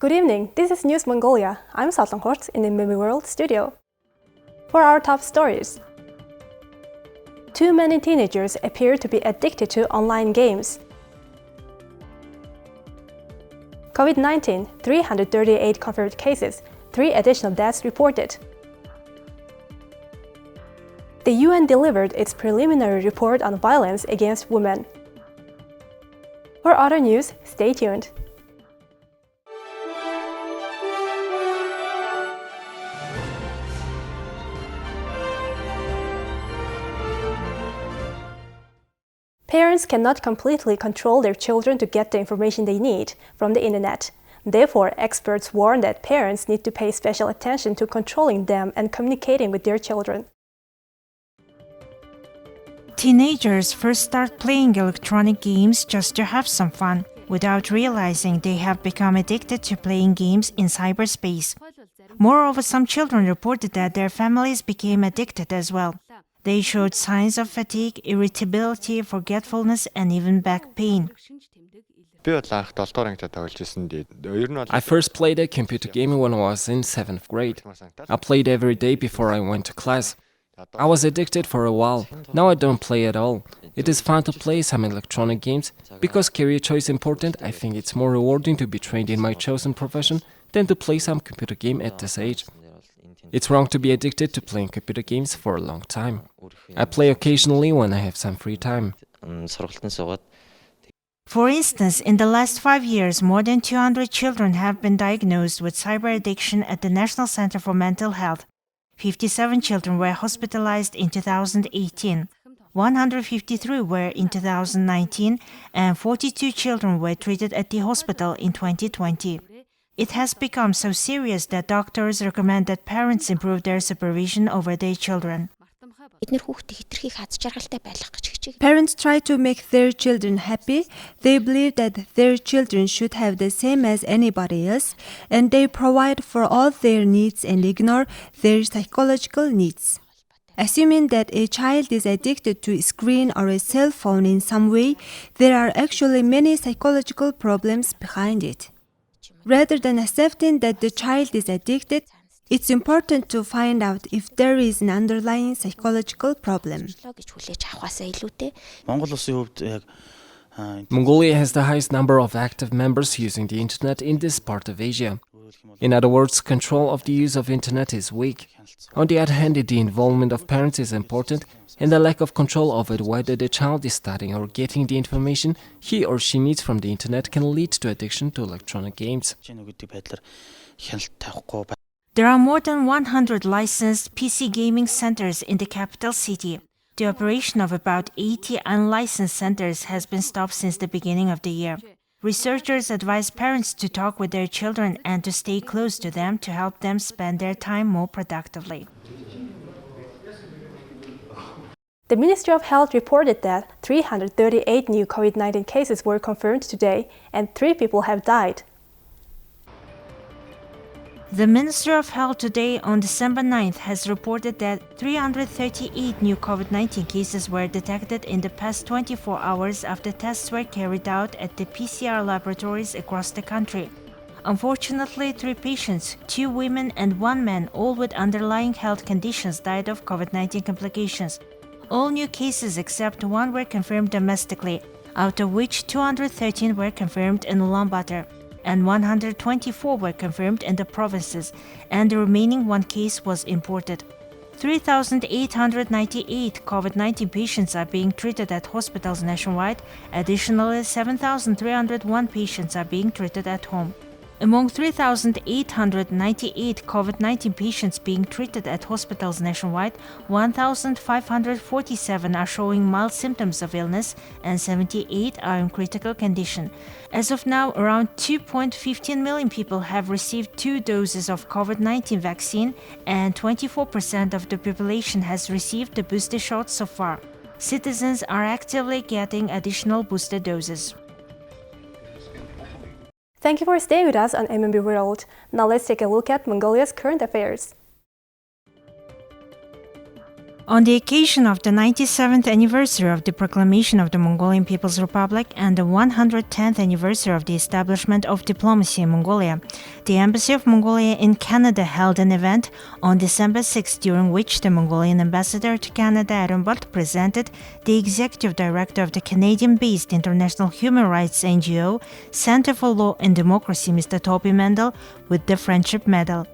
Good evening, this is News Mongolia. I'm Saltanghort in the MNB World studio. For our top stories, too many teenagers appear to be addicted to online games. COVID-19, 338 confirmed cases, 3 additional deaths reported. The UN delivered its preliminary report on violence against women. For other news, stay tuned. Parents cannot completely control their children to get the information they need from the internet. Therefore, experts warn that parents need to pay special attention to controlling them and communicating with their children. Teenagers first start playing electronic games just to have some fun, without realizing they have become addicted to playing games in cyberspace. Moreover, some children reported that their families became addicted as well. They showed signs of fatigue, irritability, forgetfulness, and even back pain. I first played a computer game when I was in 7th grade. I played every day before I went to class. I was addicted for a while. Now I don't play at all. It is fun to play some electronic games. Because career choice is important, I think it's more rewarding to be trained in my chosen profession than to play some computer game at this age. It's wrong to be addicted to playing computer games for a long time. I play occasionally when I have some free time. For instance, in the last 5 years, more than 200 children have been diagnosed with cyber addiction at the National Center for Mental Health. 57 children were hospitalized in 2018. 153 were in 2019, and 42 children were treated at the hospital in 2020. It has become so serious that doctors recommend that parents improve their supervision over their children. Parents try to make their children happy. They believe that their children should have the same as anybody else, and they provide for all their needs and ignore their psychological needs. Assuming that a child is addicted to a screen or a cell phone in some way, there are actually many psychological problems behind it. Rather than accepting that the child is addicted, it's important to find out if there is an underlying psychological problem. Mongolia has the highest number of active members using the internet in this part of Asia. In other words, control of the use of internet is weak. On the other hand, the involvement of parents is important, and the lack of control over whether the child is studying or getting the information he or she needs from the internet can lead to addiction to electronic games. There are more than 100 licensed PC gaming centers in the capital city. The operation of about 80 unlicensed centers has been stopped since the beginning of the year. Researchers advise parents to talk with their children and to stay close to them to help them spend their time more productively. The Ministry of Health reported that 338 new COVID-19 cases were confirmed today and 3 people have died. The Ministry of Health today on December 9th has reported that 338 new COVID-19 cases were detected in the past 24 hours after tests were carried out at the PCR laboratories across the country. Unfortunately, 3 patients, 2 women and 1 man, all with underlying health conditions, died of COVID-19 complications. All new cases except 1 were confirmed domestically, out of which 213 were confirmed in Ulaanbaatar, and 124 were confirmed in the provinces, and the remaining 1 case was imported. 3,898 COVID-19 patients are being treated at hospitals nationwide. Additionally, 7,301 patients are being treated at home. Among 3,898 COVID-19 patients being treated at hospitals nationwide, 1,547 are showing mild symptoms of illness and 78 are in critical condition. As of now, around 2.15 million people have received 2 doses of COVID-19 vaccine, and 24% of the population has received the booster shot so far. Citizens are actively getting additional booster doses. Thank you for staying with us on MNB World. Now let's take a look at Mongolia's current affairs. On the occasion of the 97th anniversary of the proclamation of the Mongolian People's Republic and the 110th anniversary of the establishment of diplomacy in Mongolia, the Embassy of Mongolia in Canada held an event on December 6, during which the Mongolian ambassador to Canada, Ehrenbart, presented the executive director of the Canadian-based International Human Rights NGO Center for Law and Democracy, Mr. Topi Mendel, with the Friendship Medal.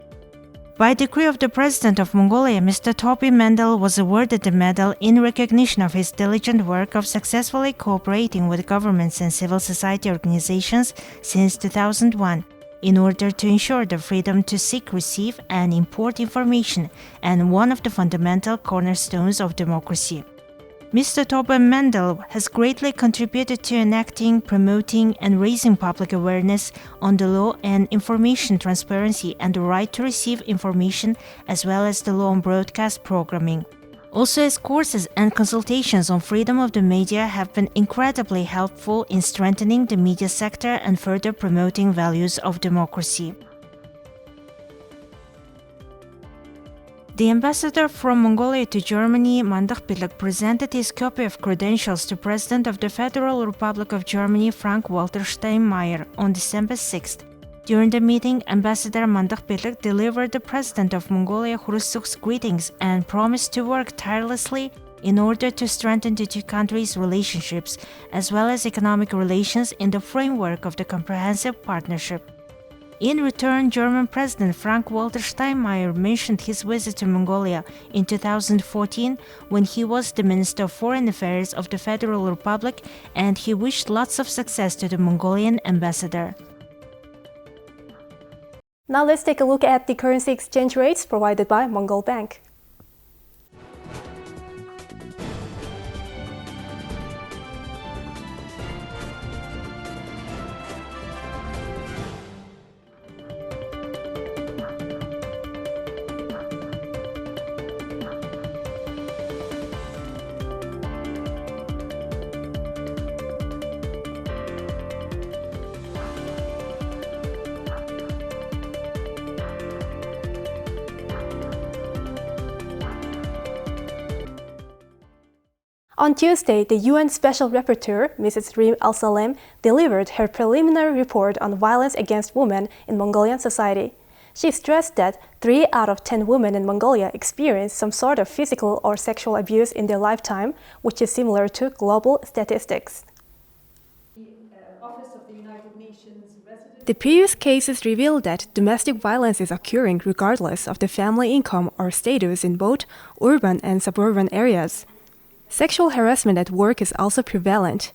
By decree of the President of Mongolia, Mr. Topi Mendel was awarded the medal in recognition of his diligent work of successfully cooperating with governments and civil society organizations since 2001, in order to ensure the freedom to seek, receive, and import information, and one of the fundamental cornerstones of democracy. Mr. Topi Mendel has greatly contributed to enacting, promoting, and raising public awareness on the law and information transparency and the right to receive information, as well as the law on broadcast programming. Also, his courses and consultations on freedom of the media have been incredibly helpful in strengthening the media sector and further promoting values of democracy. The ambassador from Mongolia to Germany, Mandach Bilek, presented his copy of credentials to President of the Federal Republic of Germany, Frank-Walter Steinmeier, on December 6th. During the meeting, Ambassador Mandach Bilek delivered the President of Mongolia, Khrushchev's greetings and promised to work tirelessly in order to strengthen the two countries' relationships, as well as economic relations in the framework of the Comprehensive Partnership. In return, German President Frank-Walter Steinmeier mentioned his visit to Mongolia in 2014 when he was the Minister of Foreign Affairs of the Federal Republic, and he wished lots of success to the Mongolian ambassador. Now let's take a look at the currency exchange rates provided by Mongol Bank. On Tuesday, the UN Special Rapporteur, Mrs. Reem Al-Salem, delivered her preliminary report on violence against women in Mongolian society. She stressed that 3 out of 10 women in Mongolia experience some sort of physical or sexual abuse in their lifetime, which is similar to global statistics. The previous cases reveal that domestic violence is occurring regardless of the family income or status in both urban and suburban areas. Sexual harassment at work is also prevalent.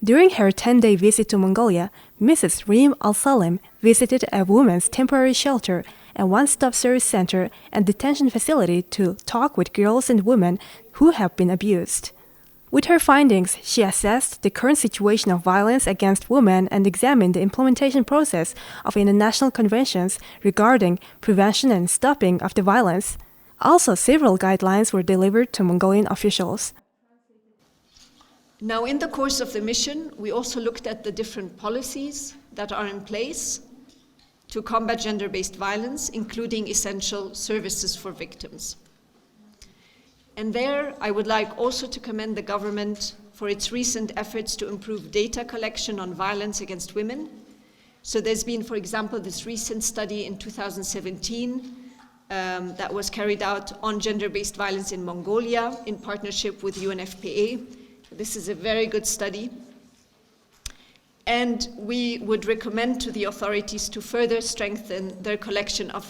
During her 10-day visit to Mongolia, Mrs. Reem Al-Salem visited a women's temporary shelter, a one-stop service center, and detention facility to talk with girls and women who have been abused. With her findings, she assessed the current situation of violence against women and examined the implementation process of international conventions regarding prevention and stopping of the violence. Also, several guidelines were delivered to Mongolian officials. Now, in the course of the mission, we also looked at the different policies that are in place to combat gender-based violence, including essential services for victims. And there, I would like also to commend the government for its recent efforts to improve data collection on violence against women. So there's been, for example, this recent study in 2017 that was carried out on gender-based violence in Mongolia in partnership with UNFPA. This is a very good study, and we would recommend to the authorities to further strengthen their collection of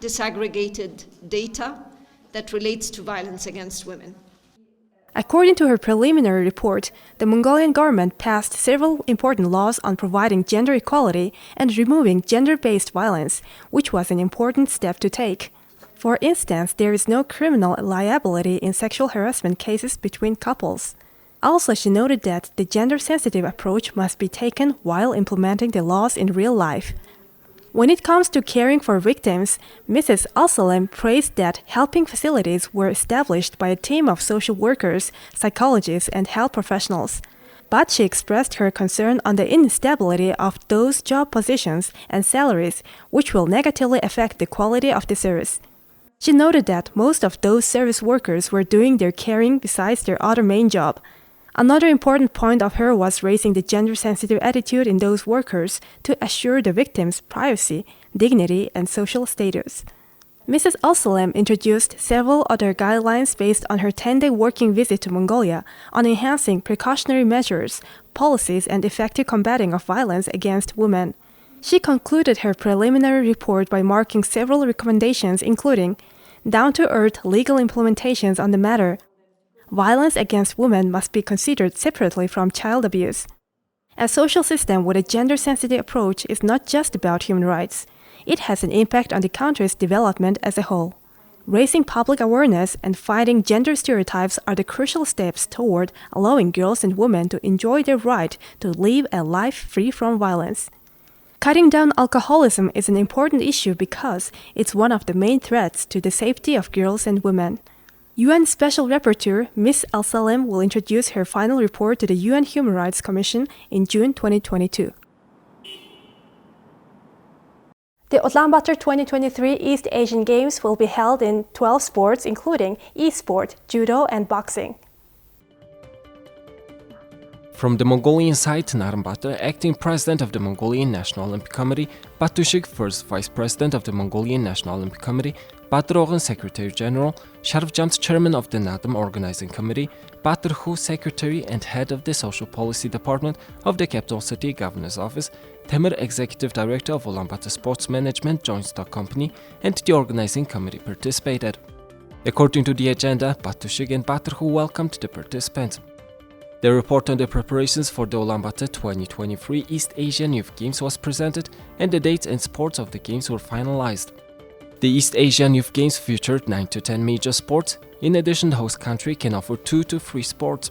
disaggregated data that relates to violence against women. According to her preliminary report, the Mongolian government passed several important laws on providing gender equality and removing gender-based violence, which was an important step to take. For instance, there is no criminal liability in sexual harassment cases between couples. Also, she noted that the gender-sensitive approach must be taken while implementing the laws in real life. When it comes to caring for victims, Mrs. Al-Salem praised that helping facilities were established by a team of social workers, psychologists, and health professionals. But she expressed her concern on the instability of those job positions and salaries, which will negatively affect the quality of the service. She noted that most of those service workers were doing their caring besides their other main job. Another important point of her was raising the gender-sensitive attitude in those workers to assure the victims' privacy, dignity, and social status. Mrs. Al-Salem introduced several other guidelines based on her 10-day working visit to Mongolia on enhancing precautionary measures, policies, and effective combating of violence against women. She concluded her preliminary report by marking several recommendations including down-to-earth legal implementations on the matter. Violence against women must be considered separately from child abuse. A social system with a gender-sensitive approach is not just about human rights. It has an impact on the country's development as a whole. Raising public awareness and fighting gender stereotypes are the crucial steps toward allowing girls and women to enjoy their right to live a life free from violence. Cutting down alcoholism is an important issue because it's one of the main threats to the safety of girls and women. UN Special Rapporteur Ms. Al-Salem will introduce her final report to the UN Human Rights Commission in June 2022. The Ulaanbaatar 2023 East Asian Games will be held in 12 sports including e-sport, judo, and boxing. From the Mongolian side, Ulaanbaatar, acting president of the Mongolian National Olympic Committee, Batushik, first vice president of the Mongolian National Olympic Committee, Batrogan, secretary general, Sharifjams, chairman of the NADM organizing committee, Baturhu, secretary and head of the social policy department of the capital city governor's office, Temir, executive director of Ulaanbaatar Sports Management Joint Stock Company, and the organizing committee participated. According to the agenda, Batushik and Baturhu welcomed the participants. The report on the preparations for the Ulaanbaatar 2023 East Asian Youth Games was presented and the dates and sports of the games were finalized. The East Asian Youth Games featured 9 to 10 major sports. In addition, the host country can offer 2 to 3 sports.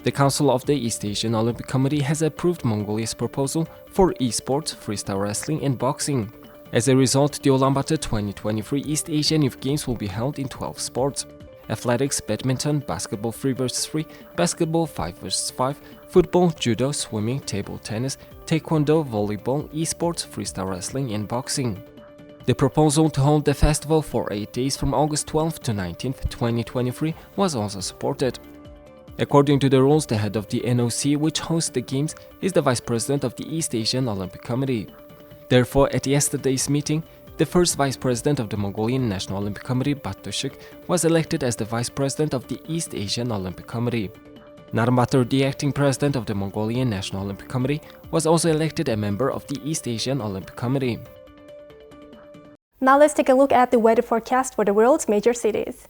The Council of the East Asian Olympic Committee has approved Mongolia's proposal for esports, freestyle wrestling and boxing. As a result, the Ulaanbaatar 2023 East Asian Youth Games will be held in 12 sports: athletics, badminton, basketball 3 vs 3, basketball 5 vs 5, football, judo, swimming, table tennis, taekwondo, volleyball, esports, freestyle wrestling and boxing. The proposal to hold the festival for 8 days from August 12 to 19, 2023 was also supported. According to the rules, the head of the NOC, which hosts the games, is the vice president of the East Asian Olympic Committee. Therefore, at yesterday's meeting, the first vice president of the Mongolian National Olympic Committee, Batushik, was elected as the vice president of the East Asian Olympic Committee. Ulaanbaatar, the acting president of the Mongolian National Olympic Committee, was also elected a member of the East Asian Olympic Committee. Now let's take a look at the weather forecast for the world's major cities.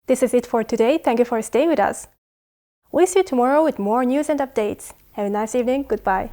This is it for today. Thank you for staying with us. We'll see you tomorrow with more news and updates. Have a nice evening. Goodbye.